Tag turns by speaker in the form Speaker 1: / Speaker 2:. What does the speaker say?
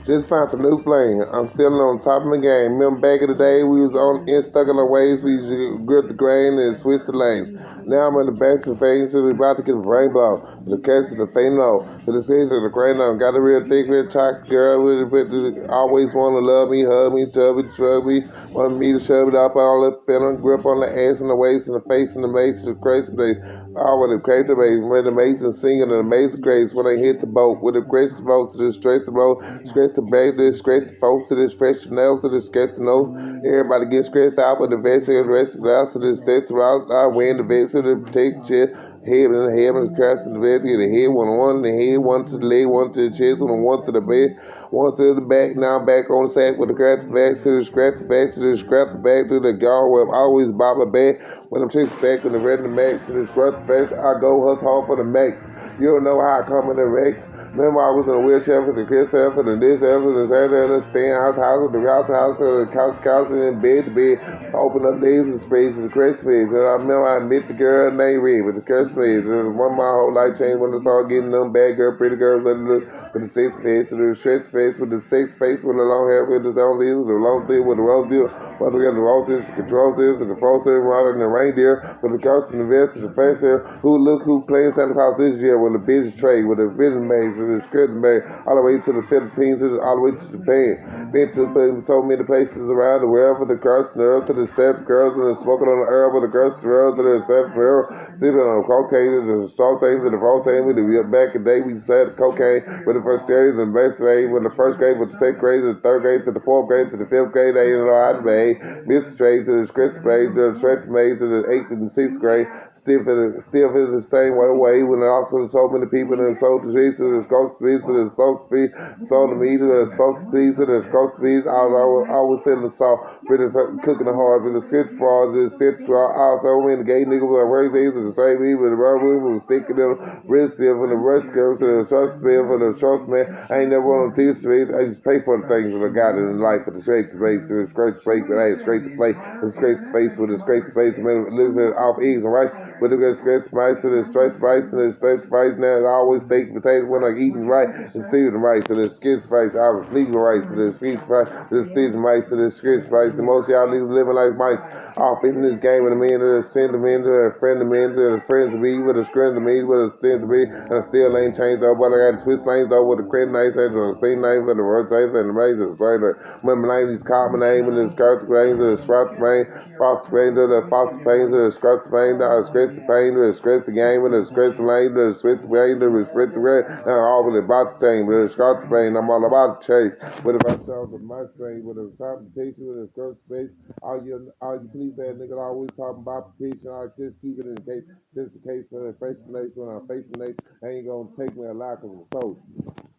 Speaker 1: Just found the new plane. I'm still on top of my game. Remember back in the day, we was on in stuck in our ways. We used to grip the grain and switch the lanes. Now I'm in the back of the phase, so we about to get a rainbow. The case of the pheno, to the city of the grain on. Got a real thick, real chocolate girl with always want to love me, hug me, chub me, shrug me. Want me to shove it up all up in her, grip on the ass and the waist and the face and the mace, the crazy day. Oh, with the crazy base, with the amazing singing and amazing grace when I hit the boat, with the grace boat to the straight the road, scratch the bag to the scratch the folks to the fresh nails to the sketch the nose. Everybody gets scratched out with the vest and the rest of the out to the steps around. I win the vest to the protect chair. Head and the head and the scratch to the bed, get the head one, the head one to the leg, one to the chest, one to the bed, one to the back, now back on the sack with the scratch the back to the scratch the back to the scratch the back to the guard where I always bob a bag. When I'm chasing sack with the red and the max to the scratch the face, I go hustle hard for the max. You don't know how I come in the Rex. Remember I was in a wheelchair for the Cris for the this for the Saturday, the stand house, the house, the couch, and then bed to bed. Open up days and sprays to the Cris page. And I remember I met the girl named Reed with the Cris page. One of my whole life changed when I started getting them bad girl, pretty girls under with the six face, with the stretch face, with the six face, with the long hair, with the long leaves, with the long deal, with the rose deal, with the roses, the control seals, and the frozen rider and the reindeer, with the ghost and the vest, and the face here. Who plays Santa Claus this year with the business trade, with the business maze, with the script maze, all the way to the Philippines, all the way to Japan. Been to so many places around the world, with the girls and the earth, to the steps, girls, and the smoking on the herb, with the girls and the earth, to the steps, sipping on the cocaine, and the straw things, and the false things, with the back in the day, we said cocaine, with the first series and best grade, with the first grade, with the second grade, to the third grade, to the fourth grade, to the fifth grade, they didn't know how to behave. Miss straight to the script grade, to the stretch grade, to the eighth and sixth grade, still in the same way, when also so many people in the soul to trees, to the scroll speed, to the soul speed, soul to me, to the soul speed, to the scroll speed, I was in the salt, really cooking the hard, with the script fraud, the stitch fraud, also when the gay nigga with the race days, with the same weed, with the rubber, with the sticking them, wrist here, for the rest girls, to the trust bill, for the trust man. I ain't never on the street. I just pay for the things that I got in life, for the straight space, for the straight space, but I ain't straight to play, for the straight space, with the straight space, man, living off eggs and rice, with the straight spice, to the straight spice, to the straight spice. Now I always steak potatoes when I'm eating right, and season right, to the skid spice, I was leaving right, to the street spice, to the season rice, to the skid spice. And most of y'all niggas living like mice, off in this game with a man, to the send a man, to a friend of men, to the friends of me, with a friend of me, with a stand to me, and I still ain't changed though, but I got to twist lanes though, with the credit nice, and the state name, and the word safe, and the razor, straight. Remember my name, these called my name, and the skirt grains, and the strap grain, fox grain, to the fox pains, and the skirt pain, the scratch the pain, the scratch the game, and the scratch the lane, the switch the rain, the respect the rain, and I'm all about the same, with the skirt the pain, I'm all about to change, with the myself, with my strain, with the time to teach you, with the skirt space, all you police ass niggas always talking about teaching, I just keep it in case, just in case when I face the nation, when I face the nation, ain't gonna take me a lot of a soldier.